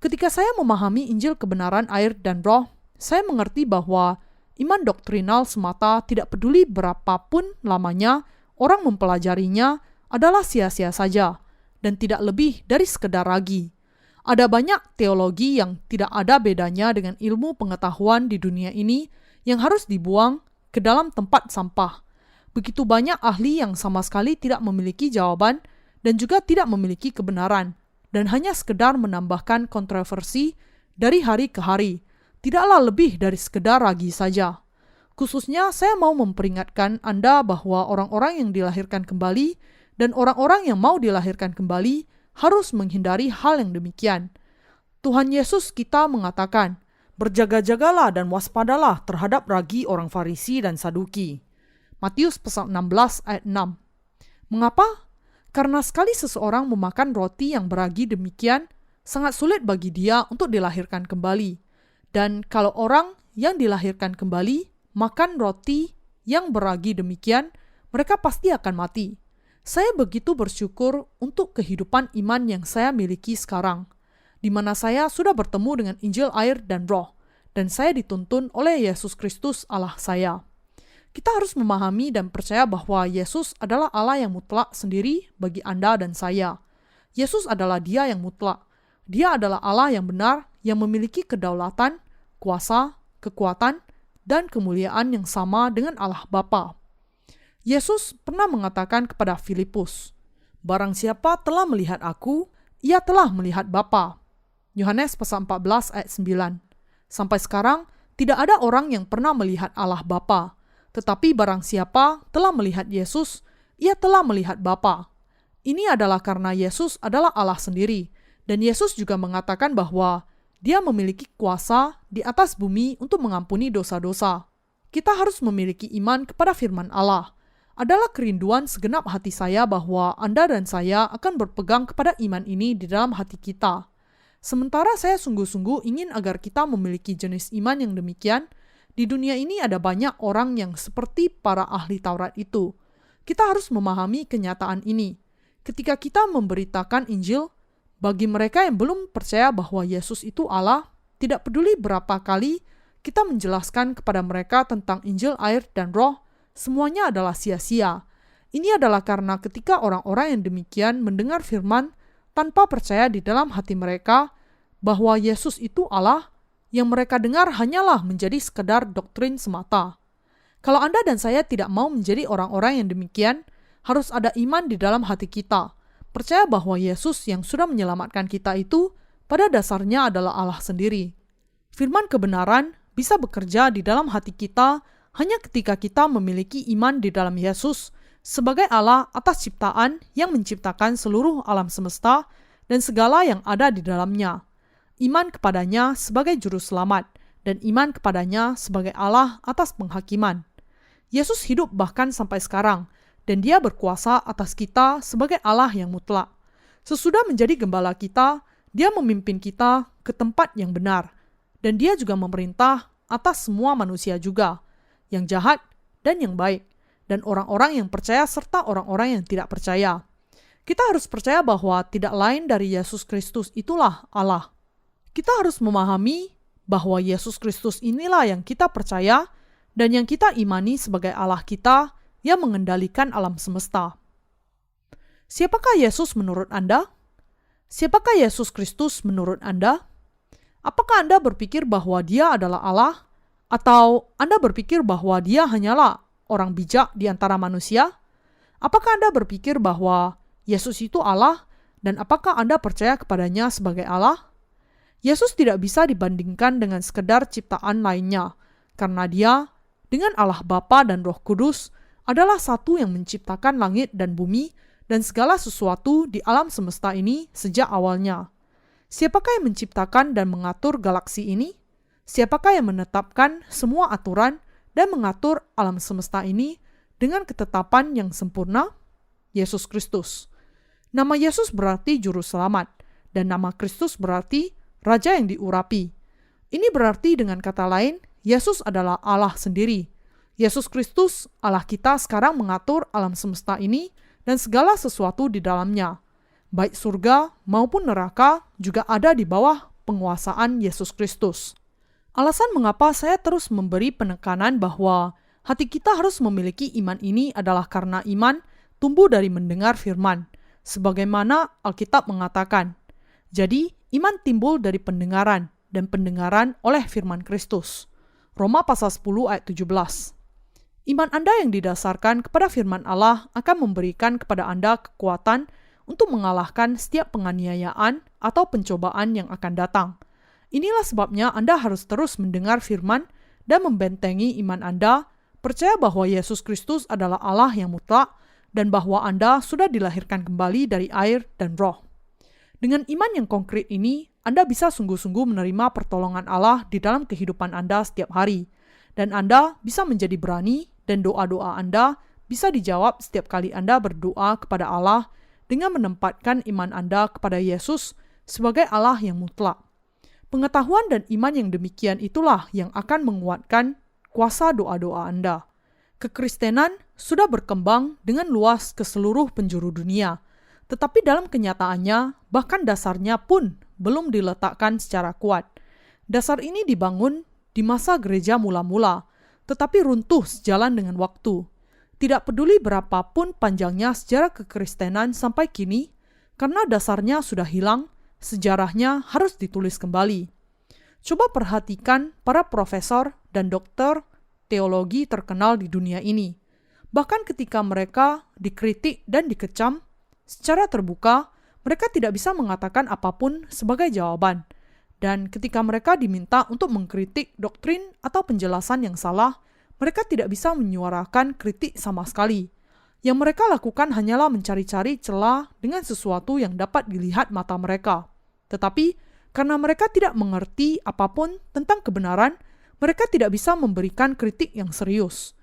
Ketika saya memahami Injil kebenaran air dan roh, saya mengerti bahwa iman doktrinal semata tidak peduli berapapun lamanya orang mempelajarinya adalah sia-sia saja, dan tidak lebih dari sekedar ragi. Ada banyak teologi yang tidak ada bedanya dengan ilmu pengetahuan di dunia ini yang harus dibuang ke dalam tempat sampah. Begitu banyak ahli yang sama sekali tidak memiliki jawaban dan juga tidak memiliki kebenaran, dan hanya sekedar menambahkan kontroversi dari hari ke hari, tidaklah lebih dari sekedar ragi saja. Khususnya saya mau memperingatkan Anda bahwa orang-orang yang dilahirkan kembali dan orang-orang yang mau dilahirkan kembali harus menghindari hal yang demikian. Tuhan Yesus kita mengatakan, "Berjaga-jagalah dan waspadalah terhadap ragi orang Farisi dan Saduki." Matius pasal 16 ayat 6. Mengapa? Karena sekali seseorang memakan roti yang beragi demikian, sangat sulit bagi dia untuk dilahirkan kembali. Dan kalau orang yang dilahirkan kembali makan roti yang beragi demikian, mereka pasti akan mati. Saya begitu bersyukur untuk kehidupan iman yang saya miliki sekarang, di mana saya sudah bertemu dengan Injil air dan roh, dan saya dituntun oleh Yesus Kristus Allah saya. Kita harus memahami dan percaya bahwa Yesus adalah Allah yang mutlak sendiri bagi Anda dan saya. Yesus adalah Dia yang mutlak. Dia adalah Allah yang benar, yang memiliki kedaulatan, kuasa, kekuatan, dan kemuliaan yang sama dengan Allah Bapa. Yesus pernah mengatakan kepada Filipus, "Barang siapa telah melihat aku, ia telah melihat Bapa." Yohanes pasal 14 ayat 9. Sampai sekarang, tidak ada orang yang pernah melihat Allah Bapa, tetapi barang siapa telah melihat Yesus, ia telah melihat Bapa. Ini adalah karena Yesus adalah Allah sendiri, dan Yesus juga mengatakan bahwa Dia memiliki kuasa di atas bumi untuk mengampuni dosa-dosa. Kita harus memiliki iman kepada firman Allah. Adalah kerinduan segenap hati saya bahwa Anda dan saya akan berpegang kepada iman ini di dalam hati kita. Sementara saya sungguh-sungguh ingin agar kita memiliki jenis iman yang demikian, di dunia ini ada banyak orang yang seperti para ahli Taurat itu. Kita harus memahami kenyataan ini. Ketika kita memberitakan Injil, bagi mereka yang belum percaya bahwa Yesus itu Allah, tidak peduli berapa kali kita menjelaskan kepada mereka tentang Injil air dan roh, semuanya adalah sia-sia. Ini adalah karena ketika orang-orang yang demikian mendengar firman tanpa percaya di dalam hati mereka bahwa Yesus itu Allah, yang mereka dengar hanyalah menjadi sekedar doktrin semata. Kalau Anda dan saya tidak mau menjadi orang-orang yang demikian, harus ada iman di dalam hati kita. Percaya bahwa Yesus yang sudah menyelamatkan kita itu pada dasarnya adalah Allah sendiri. Firman kebenaran bisa bekerja di dalam hati kita hanya ketika kita memiliki iman di dalam Yesus sebagai Allah atas ciptaan yang menciptakan seluruh alam semesta dan segala yang ada di dalamnya. Iman kepadanya sebagai juru selamat dan iman kepadanya sebagai Allah atas penghakiman. Yesus hidup bahkan sampai sekarang, dan Dia berkuasa atas kita sebagai Allah yang mutlak. Sesudah menjadi gembala kita, Dia memimpin kita ke tempat yang benar, dan Dia juga memerintah atas semua manusia juga, yang jahat dan yang baik, dan orang-orang yang percaya serta orang-orang yang tidak percaya. Kita harus percaya bahwa tidak lain dari Yesus Kristus itulah Allah. Kita harus memahami bahwa Yesus Kristus inilah yang kita percaya dan yang kita imani sebagai Allah kita yang mengendalikan alam semesta. Siapakah Yesus menurut Anda? Siapakah Yesus Kristus menurut Anda? Apakah Anda berpikir bahwa Dia adalah Allah? Atau Anda berpikir bahwa Dia hanyalah orang bijak di antara manusia? Apakah Anda berpikir bahwa Yesus itu Allah? Dan apakah Anda percaya kepadanya sebagai Allah? Yesus tidak bisa dibandingkan dengan sekedar ciptaan lainnya, karena Dia dengan Allah Bapa dan Roh Kudus adalah satu yang menciptakan langit dan bumi dan segala sesuatu di alam semesta ini sejak awalnya. Siapakah yang menciptakan dan mengatur galaksi ini? Siapakah yang menetapkan semua aturan dan mengatur alam semesta ini dengan ketetapan yang sempurna? Yesus Kristus. Nama Yesus berarti juru selamat, dan nama Kristus berarti Raja yang diurapi. Ini berarti dengan kata lain, Yesus adalah Allah sendiri. Yesus Kristus, Allah kita sekarang mengatur alam semesta ini dan segala sesuatu di dalamnya. Baik surga maupun neraka juga ada di bawah penguasaan Yesus Kristus. Alasan mengapa saya terus memberi penekanan bahwa hati kita harus memiliki iman ini adalah karena iman tumbuh dari mendengar firman, sebagaimana Alkitab mengatakan. Jadi, iman timbul dari pendengaran, dan pendengaran oleh firman Kristus. Roma pasal 10 ayat 17. Iman Anda yang didasarkan kepada firman Allah akan memberikan kepada Anda kekuatan untuk mengalahkan setiap penganiayaan atau pencobaan yang akan datang. Inilah sebabnya Anda harus terus mendengar firman dan membentengi iman Anda, percaya bahwa Yesus Kristus adalah Allah yang mutlak dan bahwa Anda sudah dilahirkan kembali dari air dan roh. Dengan iman yang konkret ini, Anda bisa sungguh-sungguh menerima pertolongan Allah di dalam kehidupan Anda setiap hari, dan Anda bisa menjadi berani dan doa-doa Anda bisa dijawab setiap kali Anda berdoa kepada Allah dengan menempatkan iman Anda kepada Yesus sebagai Allah yang mutlak. Pengetahuan dan iman yang demikian itulah yang akan menguatkan kuasa doa-doa Anda. Kekristenan sudah berkembang dengan luas ke seluruh penjuru dunia, tetapi dalam kenyataannya, bahkan dasarnya pun belum diletakkan secara kuat. Dasar ini dibangun di masa gereja mula-mula, tetapi runtuh sejalan dengan waktu. Tidak peduli berapapun panjangnya sejarah kekristenan sampai kini, karena dasarnya sudah hilang, sejarahnya harus ditulis kembali. Coba perhatikan para profesor dan dokter teologi terkenal di dunia ini. Bahkan ketika mereka dikritik dan dikecam secara terbuka, mereka tidak bisa mengatakan apapun sebagai jawaban. Dan ketika mereka diminta untuk mengkritik doktrin atau penjelasan yang salah, mereka tidak bisa menyuarakan kritik sama sekali. Yang mereka lakukan hanyalah mencari-cari celah dengan sesuatu yang dapat dilihat mata mereka. Tetapi, karena mereka tidak mengerti apapun tentang kebenaran, mereka tidak bisa memberikan kritik yang serius.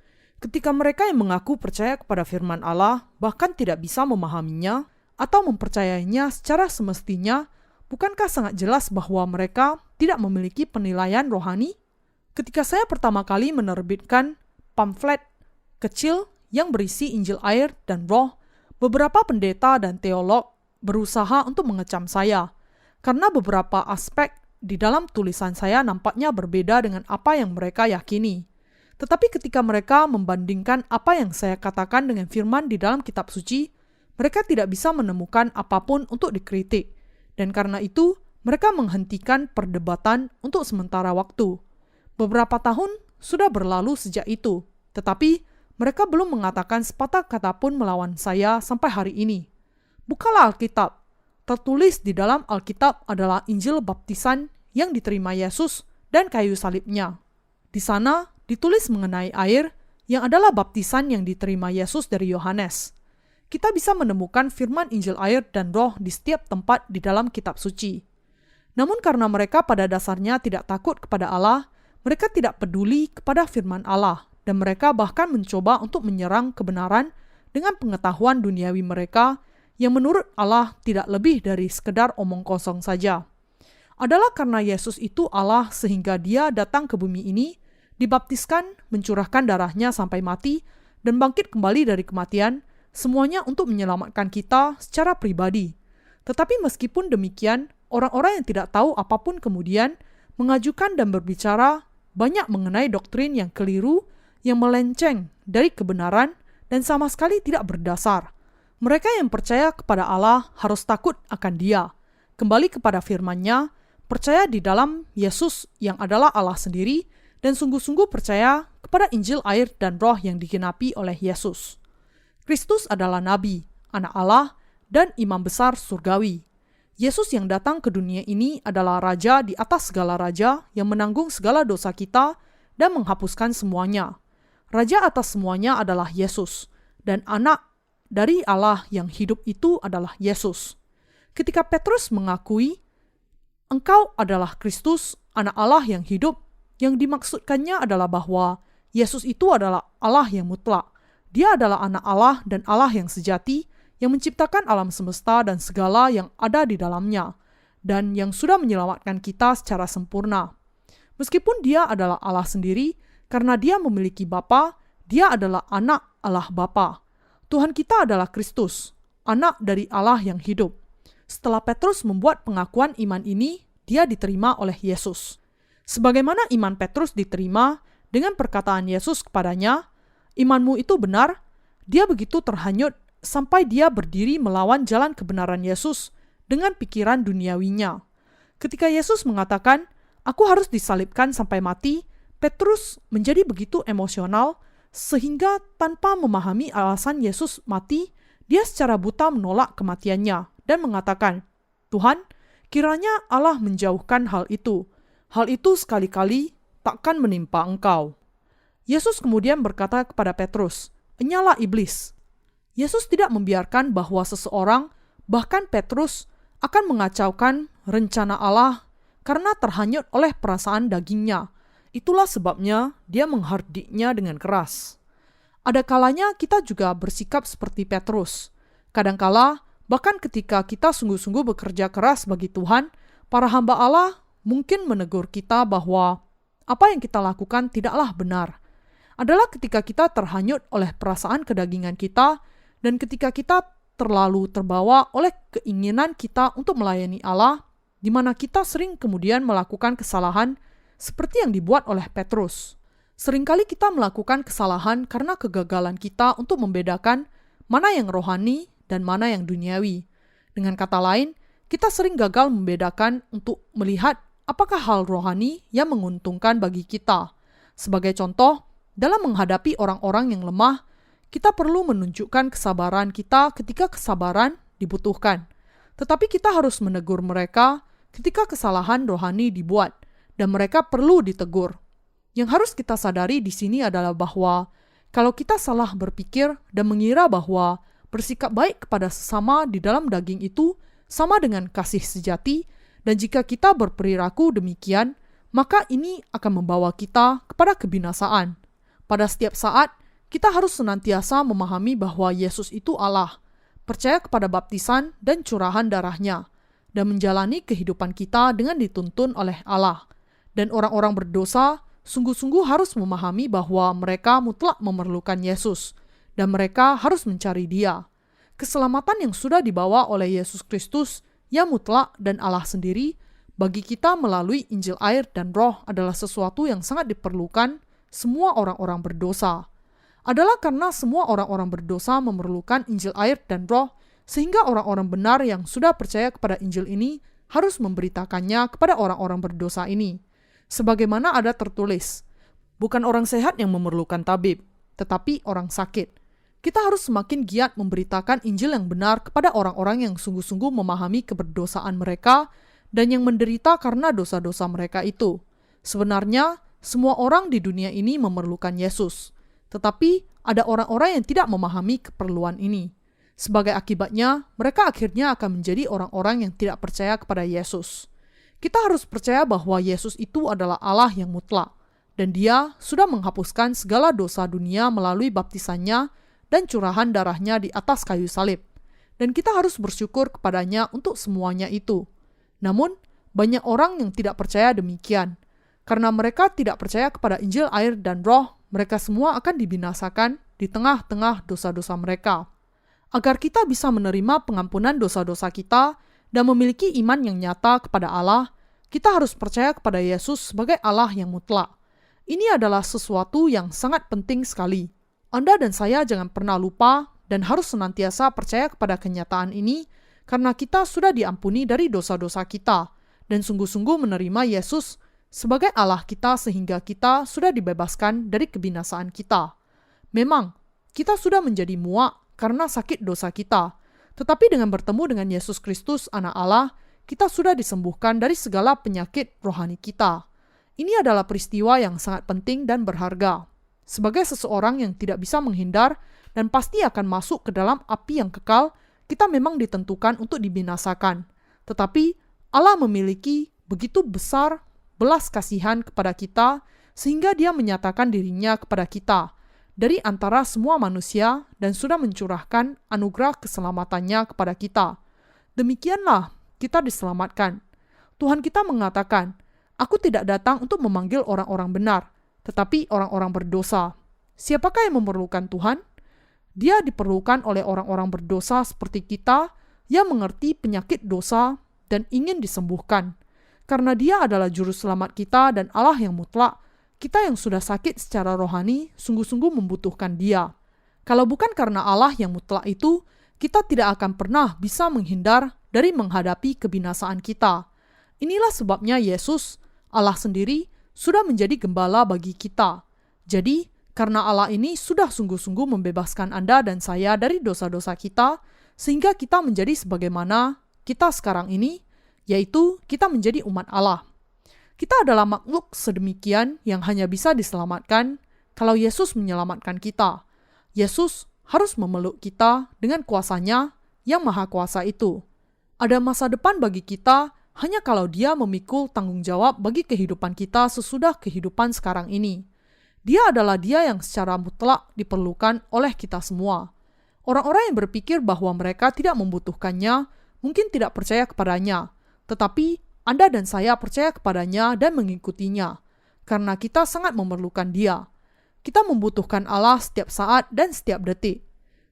Ketika mereka yang mengaku percaya kepada firman Allah bahkan tidak bisa memahaminya atau mempercayainya secara semestinya, bukankah sangat jelas bahwa mereka tidak memiliki penilaian rohani? Ketika saya pertama kali menerbitkan pamflet kecil yang berisi Injil air dan roh, beberapa pendeta dan teolog berusaha untuk mengecam saya, karena beberapa aspek di dalam tulisan saya nampaknya berbeda dengan apa yang mereka yakini. Tetapi ketika mereka membandingkan apa yang saya katakan dengan firman di dalam kitab suci, mereka tidak bisa menemukan apapun untuk dikritik. Dan karena itu, mereka menghentikan perdebatan untuk sementara waktu. Beberapa tahun sudah berlalu sejak itu, Tetapi mereka belum mengatakan sepatah kata pun melawan saya sampai hari ini. Bukalah Alkitab. Tertulis di dalam Alkitab adalah Injil baptisan yang diterima Yesus dan kayu salibnya. Di sana ditulis mengenai air yang adalah baptisan yang diterima Yesus dari Yohanes. Kita bisa menemukan firman Injil air dan roh di setiap tempat di dalam kitab suci. Namun karena mereka pada dasarnya tidak takut kepada Allah, mereka tidak peduli kepada firman Allah, dan mereka bahkan mencoba untuk menyerang kebenaran dengan pengetahuan duniawi mereka yang menurut Allah tidak lebih dari sekedar omong kosong saja. Adalah karena Yesus itu Allah sehingga dia datang ke bumi ini, dibaptiskan, mencurahkan darahnya sampai mati, dan bangkit kembali dari kematian, semuanya untuk menyelamatkan kita secara pribadi. Tetapi meskipun demikian, orang-orang yang tidak tahu apapun kemudian mengajukan dan berbicara banyak mengenai doktrin yang keliru, yang melenceng dari kebenaran dan sama sekali tidak berdasar. Mereka yang percaya kepada Allah harus takut akan Dia, kembali kepada firman-Nya, percaya di dalam Yesus yang adalah Allah sendiri, dan sungguh-sungguh percaya kepada Injil air dan roh yang digenapi oleh Yesus. Kristus adalah Nabi, Anak Allah, dan Imam Besar Surgawi. Yesus yang datang ke dunia ini adalah Raja di atas segala raja yang menanggung segala dosa kita dan menghapuskan semuanya. Raja atas semuanya adalah Yesus, dan Anak dari Allah yang hidup itu adalah Yesus. Ketika Petrus mengakui, "Engkau adalah Kristus, Anak Allah yang hidup," yang dimaksudkannya adalah bahwa Yesus itu adalah Allah yang mutlak. Dia adalah Anak Allah dan Allah yang sejati, yang menciptakan alam semesta dan segala yang ada di dalamnya, dan yang sudah menyelamatkan kita secara sempurna. Meskipun dia adalah Allah sendiri, karena dia memiliki Bapa, dia adalah Anak Allah Bapa. Tuhan kita adalah Kristus, Anak dari Allah yang hidup. Setelah Petrus membuat pengakuan iman ini, dia diterima oleh Yesus. Sebagaimana iman Petrus diterima dengan perkataan Yesus kepadanya, "Imanmu itu benar," dia begitu terhanyut sampai dia berdiri melawan jalan kebenaran Yesus dengan pikiran duniawinya. Ketika Yesus mengatakan, "Aku harus disalibkan sampai mati," Petrus menjadi begitu emosional sehingga tanpa memahami alasan Yesus mati, dia secara buta menolak kematiannya dan mengatakan, "Tuhan, kiranya Allah menjauhkan hal itu. Hal itu sekali-kali takkan menimpa engkau." Yesus kemudian berkata kepada Petrus, "Enyalah iblis." Yesus tidak membiarkan bahwa seseorang, bahkan Petrus, akan mengacaukan rencana Allah karena terhanyut oleh perasaan dagingnya. Itulah sebabnya dia menghardiknya dengan keras. Ada kalanya kita juga bersikap seperti Petrus. Kadangkala, bahkan ketika kita sungguh-sungguh bekerja keras bagi Tuhan, para hamba Allah mungkin menegur kita bahwa apa yang kita lakukan tidaklah benar. Adalah ketika kita terhanyut oleh perasaan kedagingan kita, dan ketika kita terlalu terbawa oleh keinginan kita untuk melayani Allah, di mana kita sering kemudian melakukan kesalahan seperti yang dibuat oleh Petrus. Seringkali kita melakukan kesalahan karena kegagalan kita untuk membedakan mana yang rohani dan mana yang duniawi. Dengan kata lain, kita sering gagal membedakan untuk melihat apakah hal rohani yang menguntungkan bagi kita. Sebagai contoh, dalam menghadapi orang-orang yang lemah, kita perlu menunjukkan kesabaran kita ketika kesabaran dibutuhkan. Tetapi kita harus menegur mereka ketika kesalahan rohani dibuat, dan mereka perlu ditegur. Yang harus kita sadari di sini adalah bahwa kalau kita salah berpikir dan mengira bahwa bersikap baik kepada sesama di dalam daging itu sama dengan kasih sejati, dan jika kita berperilaku demikian, maka ini akan membawa kita kepada kebinasaan. Pada setiap saat, kita harus senantiasa memahami bahwa Yesus itu Allah, percaya kepada baptisan dan curahan darahnya, dan menjalani kehidupan kita dengan dituntun oleh Allah. Dan orang-orang berdosa sungguh-sungguh harus memahami bahwa mereka mutlak memerlukan Yesus, dan mereka harus mencari Dia. Keselamatan yang sudah dibawa oleh Yesus Kristus, yang mutlak dan Allah sendiri, bagi kita melalui Injil air dan roh adalah sesuatu yang sangat diperlukan semua orang-orang berdosa. Adalah karena semua orang-orang berdosa memerlukan Injil air dan roh, sehingga orang-orang benar yang sudah percaya kepada Injil ini harus memberitakannya kepada orang-orang berdosa ini. Sebagaimana ada tertulis, bukan orang sehat yang memerlukan tabib, tetapi orang sakit. Kita harus semakin giat memberitakan Injil yang benar kepada orang-orang yang sungguh-sungguh memahami keberdosaan mereka dan yang menderita karena dosa-dosa mereka itu. Sebenarnya, semua orang di dunia ini memerlukan Yesus. Tetapi, ada orang-orang yang tidak memahami keperluan ini. Sebagai akibatnya, mereka akhirnya akan menjadi orang-orang yang tidak percaya kepada Yesus. Kita harus percaya bahwa Yesus itu adalah Allah yang mutlak, dan Dia sudah menghapuskan segala dosa dunia melalui baptisannya dan curahan darahnya di atas kayu salib. Dan kita harus bersyukur kepadanya untuk semuanya itu. Namun, banyak orang yang tidak percaya demikian. Karena mereka tidak percaya kepada Injil air dan roh, mereka semua akan dibinasakan di tengah-tengah dosa-dosa mereka. Agar kita bisa menerima pengampunan dosa-dosa kita dan memiliki iman yang nyata kepada Allah, kita harus percaya kepada Yesus sebagai Allah yang mutlak. Ini adalah sesuatu yang sangat penting sekali. Anda dan saya jangan pernah lupa dan harus senantiasa percaya kepada kenyataan ini karena kita sudah diampuni dari dosa-dosa kita dan sungguh-sungguh menerima Yesus sebagai Allah kita sehingga kita sudah dibebaskan dari kebinasaan kita. Memang, kita sudah menjadi muak karena sakit dosa kita. Tetapi dengan bertemu dengan Yesus Kristus, Anak Allah, kita sudah disembuhkan dari segala penyakit rohani kita. Ini adalah peristiwa yang sangat penting dan berharga. Sebagai seseorang yang tidak bisa menghindar dan pasti akan masuk ke dalam api yang kekal, kita memang ditentukan untuk dibinasakan. Tetapi Allah memiliki begitu besar belas kasihan kepada kita sehingga Dia menyatakan dirinya kepada kita dari antara semua manusia dan sudah mencurahkan anugerah keselamatannya kepada kita. Demikianlah kita diselamatkan. Tuhan kita mengatakan, "Aku tidak datang untuk memanggil orang-orang benar, tetapi orang-orang berdosa." Siapakah yang memerlukan Tuhan? Dia diperlukan oleh orang-orang berdosa seperti kita yang mengerti penyakit dosa dan ingin disembuhkan. Karena Dia adalah juru selamat kita dan Allah yang mutlak, kita yang sudah sakit secara rohani sungguh-sungguh membutuhkan Dia. Kalau bukan karena Allah yang mutlak itu, kita tidak akan pernah bisa menghindar dari menghadapi kebinasaan kita. Inilah sebabnya Yesus, Allah sendiri, sudah menjadi gembala bagi kita. Jadi, karena Allah ini sudah sungguh-sungguh membebaskan Anda dan saya dari dosa-dosa kita, sehingga kita menjadi sebagaimana kita sekarang ini, yaitu kita menjadi umat Allah. Kita adalah makhluk sedemikian yang hanya bisa diselamatkan kalau Yesus menyelamatkan kita. Yesus harus memeluk kita dengan kuasanya yang maha kuasa itu. Ada masa depan bagi kita hanya kalau Dia memikul tanggung jawab bagi kehidupan kita sesudah kehidupan sekarang ini. Dia adalah Dia yang secara mutlak diperlukan oleh kita semua. Orang-orang yang berpikir bahwa mereka tidak membutuhkannya mungkin tidak percaya kepadanya, tetapi Anda dan saya percaya kepadanya dan mengikutinya, karena kita sangat memerlukan Dia. Kita membutuhkan Allah setiap saat dan setiap detik.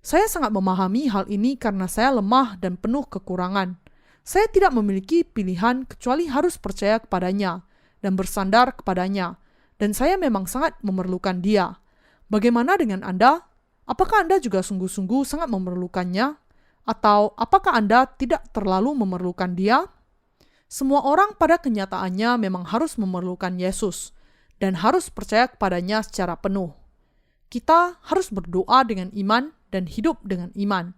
Saya sangat memahami hal ini karena saya lemah dan penuh kekurangan. Saya tidak memiliki pilihan kecuali harus percaya kepadanya dan bersandar kepadanya, dan saya memang sangat memerlukan Dia. Bagaimana dengan Anda? Apakah Anda juga sungguh-sungguh sangat memerlukannya? Atau apakah Anda tidak terlalu memerlukan Dia? Semua orang pada kenyataannya memang harus memerlukan Yesus dan harus percaya kepadanya secara penuh. Kita harus berdoa dengan iman dan hidup dengan iman.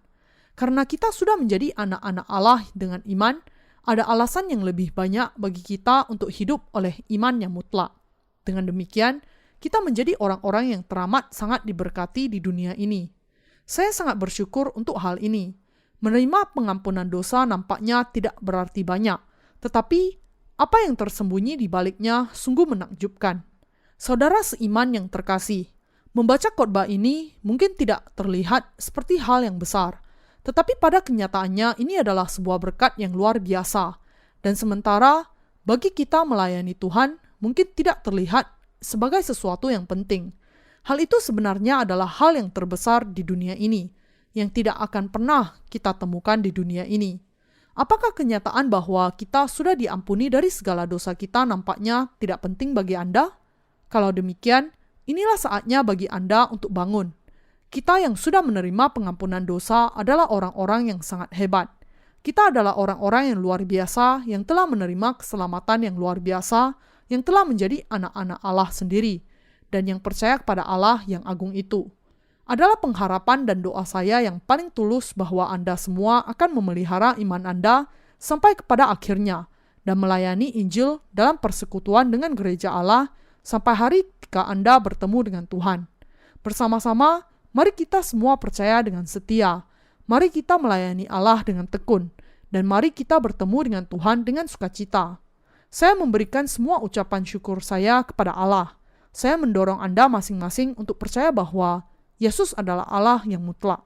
Karena kita sudah menjadi anak-anak Allah dengan iman, ada alasan yang lebih banyak bagi kita untuk hidup oleh iman yang mutlak. Dengan demikian, kita menjadi orang-orang yang teramat sangat diberkati di dunia ini. Saya sangat bersyukur untuk hal ini. Menerima pengampunan dosa nampaknya tidak berarti banyak, tetapi apa yang tersembunyi di baliknya sungguh menakjubkan. Saudara seiman yang terkasih, membaca khotbah ini mungkin tidak terlihat seperti hal yang besar, tetapi pada kenyataannya ini adalah sebuah berkat yang luar biasa. Dan sementara bagi kita melayani Tuhan mungkin tidak terlihat sebagai sesuatu yang penting. Hal itu sebenarnya adalah hal yang terbesar di dunia ini, yang tidak akan pernah kita temukan di dunia ini. Apakah kenyataan bahwa kita sudah diampuni dari segala dosa kita nampaknya tidak penting bagi Anda? Kalau demikian, inilah saatnya bagi Anda untuk bangun. Kita yang sudah menerima pengampunan dosa adalah orang-orang yang sangat hebat. Kita adalah orang-orang yang luar biasa yang telah menerima keselamatan yang luar biasa, yang telah menjadi anak-anak Allah sendiri, dan yang percaya kepada Allah yang agung itu. adalah pengharapan dan doa saya yang paling tulus bahwa Anda semua akan memelihara iman Anda sampai kepada akhirnya dan melayani Injil dalam persekutuan dengan gereja Allah sampai hari ketika Anda bertemu dengan Tuhan. Bersama-sama, mari kita semua percaya dengan setia. Mari kita melayani Allah dengan tekun. Dan mari kita bertemu dengan Tuhan dengan sukacita. Saya memberikan semua ucapan syukur saya kepada Allah. Saya mendorong Anda masing-masing untuk percaya bahwa Yesus adalah Allah yang mutlak.